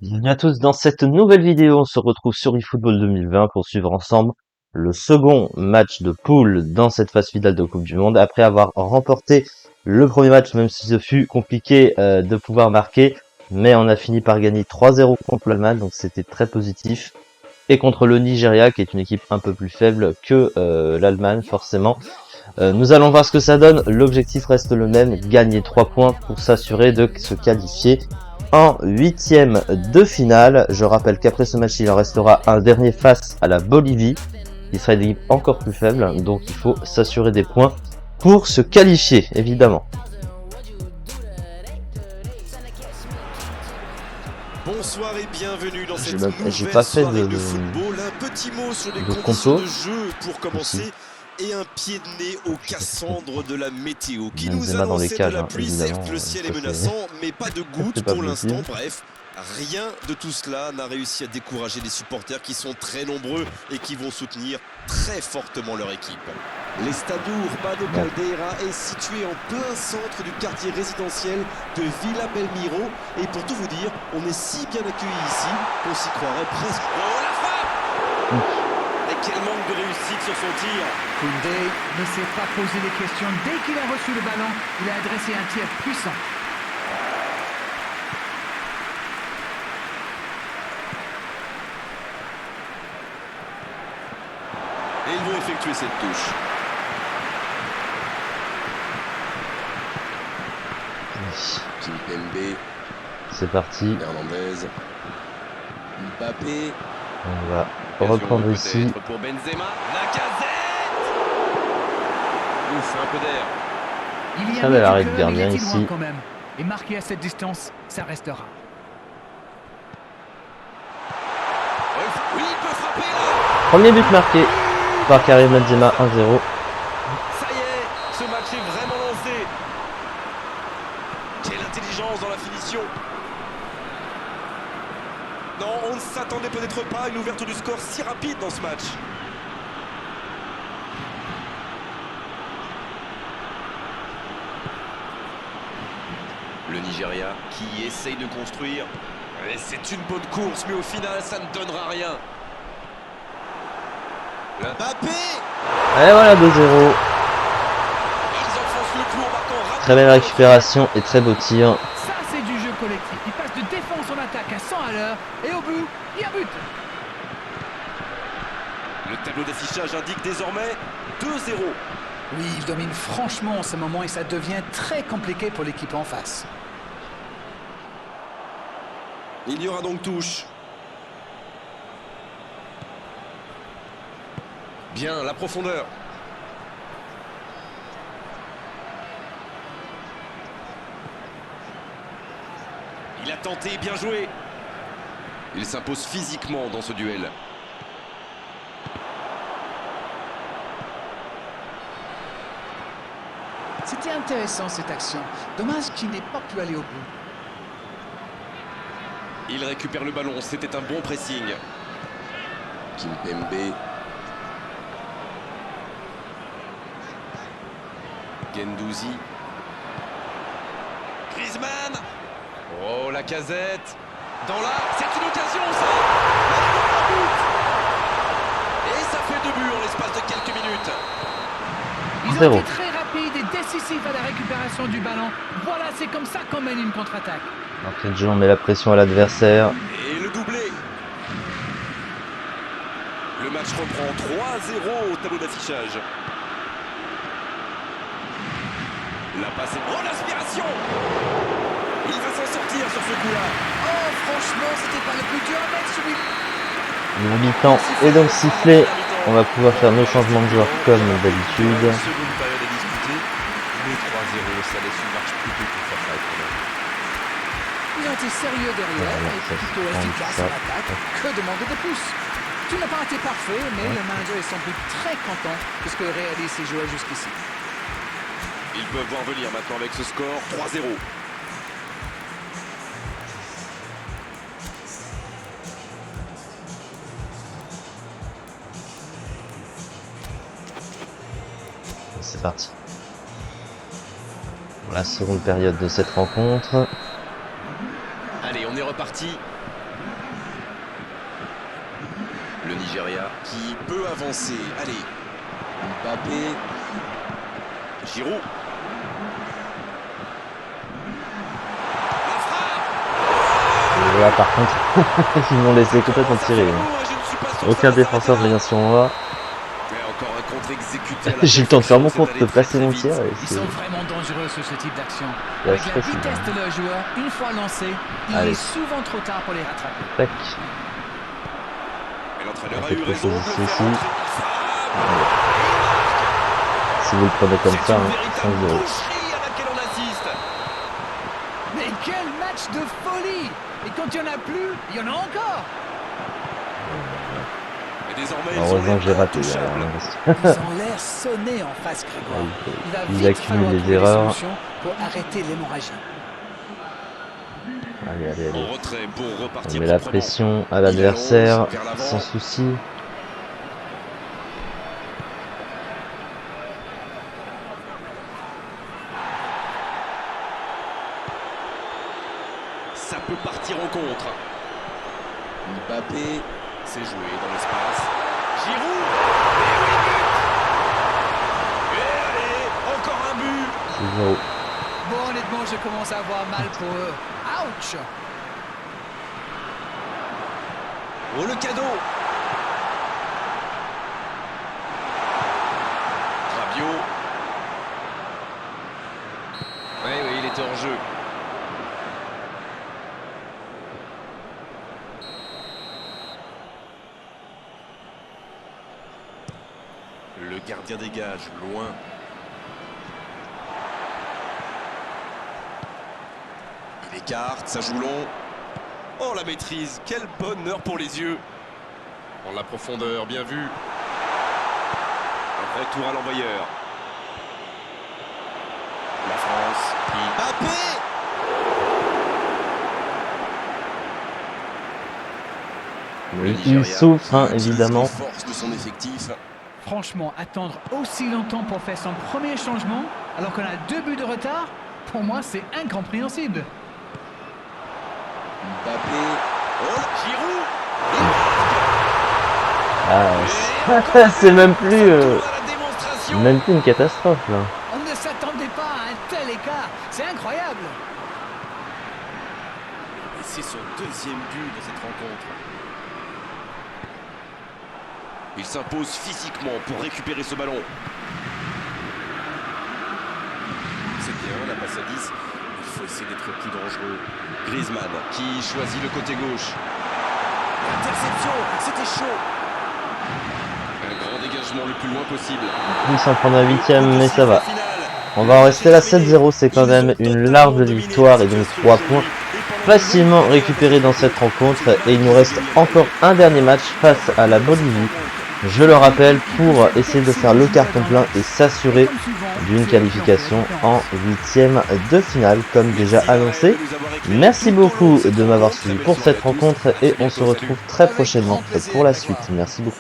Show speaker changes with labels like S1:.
S1: Bienvenue à tous dans cette nouvelle vidéo. On se retrouve sur eFootball 2020 pour suivre ensemble le second match de poule dans cette phase finale de Coupe du Monde. Après avoir remporté le premier match, même si ce fut compliqué de pouvoir marquer, mais on a fini par gagner 3-0 contre l'Allemagne, donc c'était très positif. Et contre le Nigeria, qui est une équipe un peu plus faible que l'Allemagne, forcément. Nous allons voir ce que ça donne. L'objectif reste le même, gagner 3 points pour s'assurer de se qualifier en huitième de finale. Je rappelle qu'après ce match, il en restera un dernier face à la Bolivie, qui sera une équipe encore plus faible. Donc il faut s'assurer des points pour se qualifier, évidemment.
S2: Bonsoir et bienvenue dans cette
S1: J'ai pas
S2: nouvelle
S1: fait
S2: soirée de football. Un petit mot sur les conditions de jeu pour commencer et un pied de nez au Cassandre de la météo qui nous
S1: Benzema dans les
S2: annonçait de
S1: cages,
S2: la pluie. Certes, le ciel est menaçant, mais pas de gouttes pour l'instant. Bref, rien de tout cela n'a réussi à décourager les supporters qui sont très nombreux et qui vont soutenir très fortement leur équipe. L'Estadio Urbano Caldeira est situé en plein centre du quartier résidentiel de Villa Belmiro. Et pour tout vous dire, on est si bien accueillis ici qu'on s'y croirait presque. Oh, la frappe! Et quel manque de réussite sur son tir!
S3: Koundé ne s'est pas posé des questions. Dès qu'il a reçu le ballon, il a adressé un tir puissant.
S2: Et ils vont effectuer cette touche. Kimpembe.
S1: C'est parti.
S2: Hernandez. Mbappé.
S1: On va reprendre ici.
S2: Pour Benzema. Lacazette. Ouf, un peu d'air.
S3: Il y
S1: Ça
S3: a
S1: avait
S3: mis
S1: l'arrêt
S3: du
S1: de
S3: cœur,
S1: gardien
S3: il était loin
S1: ici.
S3: quand même. Et marqué à cette distance, ça restera.
S2: Oui, il peut frapper là.
S1: Premier but marqué par Karim Benzema, 1-0.
S2: Ça y est, ce match est vraiment lancé. Quelle intelligence dans la finition. Non, on ne s'attendait peut-être pas à une ouverture du score si rapide dans ce match. Le Nigeria qui essaye de construire. Et c'est une bonne course, mais au final, ça ne donnera rien. Mbappé.
S1: Et voilà 2-0.
S2: Ils enfoncent le clou en marquant rapidement.
S1: Très belle récupération et très beau tir.
S3: Ça, c'est du jeu collectif. Il passe de défense en attaque à 100 à l'heure. Et au bout, il y a but.
S2: Le tableau d'affichage indique désormais 2-0.
S3: Oui, il domine franchement en ce moment et ça devient très compliqué pour l'équipe en face.
S2: Il y aura donc touche. Bien, la profondeur. Il a tenté, bien joué. Il s'impose physiquement dans ce duel.
S3: C'était intéressant cette action. Dommage qu'il n'ait pas pu aller au bout.
S2: Il récupère le ballon, c'était un bon pressing. Kimpembe. Gendouzi. Griezmann. Oh, Lacazette. Dans la... C'est une occasion, ça. Et ça fait 2 buts en l'espace de quelques minutes.
S3: Ils ont
S1: 0.
S3: été très rapides et décisifs à la récupération du ballon. Voilà, c'est comme ça qu'on mène une contre-attaque.
S1: Entrée de jeu, on met la pression à l'adversaire.
S2: Et le doublé. Le match reprend 3-0 au tableau d'affichage. La passe est... Oh, l'aspiration. Il va s'en sortir sur ce coup-là.
S3: Oh, franchement, c'était pas le plus dur à mettre celui-là.
S1: Le mi-temps est donc sifflé. On va pouvoir faire nos changements de joueurs comme d'habitude.
S2: Une seconde période à discuter. Mais 3-0, ça laisse une marche plutôt confortable quand même.
S3: Ils ont été sérieux derrière
S1: Voilà,
S3: et
S1: ça se
S3: plutôt
S1: prend,
S3: efficaces
S1: ça.
S3: en attaque. Que demander de plus? Tout n'a pas été parfait, mais le manager est sans doute très content de ce que réalisent ses joueurs jusqu'ici.
S2: Ils peuvent voir venir maintenant avec ce score 3-0.
S1: C'est parti. Pour la seconde période de cette rencontre.
S2: Allez, on est reparti. Nigeria qui peut avancer. Allez, Mbappé, Giroud.
S1: Et là par contre, ils m'ont laissé complètement tirer. Aucun défenseur vient sur moi. J'ai eu le temps de faire mon compte, de placer mon tir.
S3: Ils sont vraiment dangereux sur ce type d'action.
S1: Et
S3: Avec la vitesse de leur joueur, une fois lancé, il est souvent trop tard pour les rattraper.
S1: Tac.
S2: Et l'entraîneur
S1: On
S2: a
S1: fait
S2: eu
S1: trop
S2: raison de le
S1: ici.
S2: faire entrer.
S1: Si vous le prenez comme
S2: C'est
S1: ça,
S2: une
S1: hein,
S2: véritable
S1: 5-0.
S2: boucherie à laquelle on assiste.
S3: Mais quel match de folie! Et quand il n'y en a plus, il y en a encore!
S2: Et désormais,
S1: Heureusement que j'ai raté.
S3: Ils ont l'air sonnés en face, Grégoire. Il va vite falloir
S1: accumule les
S3: trouver des
S1: erreurs.
S3: solutions pour arrêter l'hémorragie.
S1: Allez.
S2: En retrait pour
S1: On
S2: repartir
S1: met la
S2: proprement.
S1: pression à l'adversaire,
S2: allonge vers l'avant.
S1: sans souci.
S2: Ça peut partir en contre. Mbappé, c'est joué dans l'espace. Giroud. Et allez, encore un but.
S1: 6-0.
S3: Bon, honnêtement, je commence à avoir mal pour eux. Ouch!
S2: Oh, le cadeau. Rabiot. Oui, il était en jeu. Le gardien dégage, loin. Il écarte, ça joue long. Oh, la maîtrise, quel bonheur pour les yeux. En la profondeur, bien vu. Un retour à l'envoyeur. La France qui... Mbappé.
S1: Il souffre, hein, évidemment.
S2: Force de son effectif.
S3: Franchement, attendre aussi longtemps pour faire son premier changement, alors qu'on a 2 buts de retard, pour moi, c'est incompréhensible.
S2: Mbappé. Oh, Giroud.
S1: Ah, c'est même plus une catastrophe là.
S3: On ne s'attendait pas à un tel écart. C'est incroyable.
S2: Et c'est son deuxième but dans cette rencontre. Il s'impose physiquement pour récupérer ce ballon. C'est bien, la passe à 10. Il faut essayer d'être plus dangereux. Griezmann qui choisit le côté gauche. Interception, c'était chaud. Un grand dégagement le plus loin possible.
S1: Il s'en prend un 8ème, mais ça va. On va en rester là 7-0, c'est quand même une large victoire et donc 3 points facilement récupérés dans cette rencontre. Et il nous reste encore un dernier match face à la Bolivie. Je le rappelle, pour essayer de faire le carton plein et s'assurer d'une qualification en 8e de finale, comme déjà annoncé. Merci beaucoup de m'avoir suivi pour cette rencontre et on se retrouve très prochainement pour la suite. Merci beaucoup.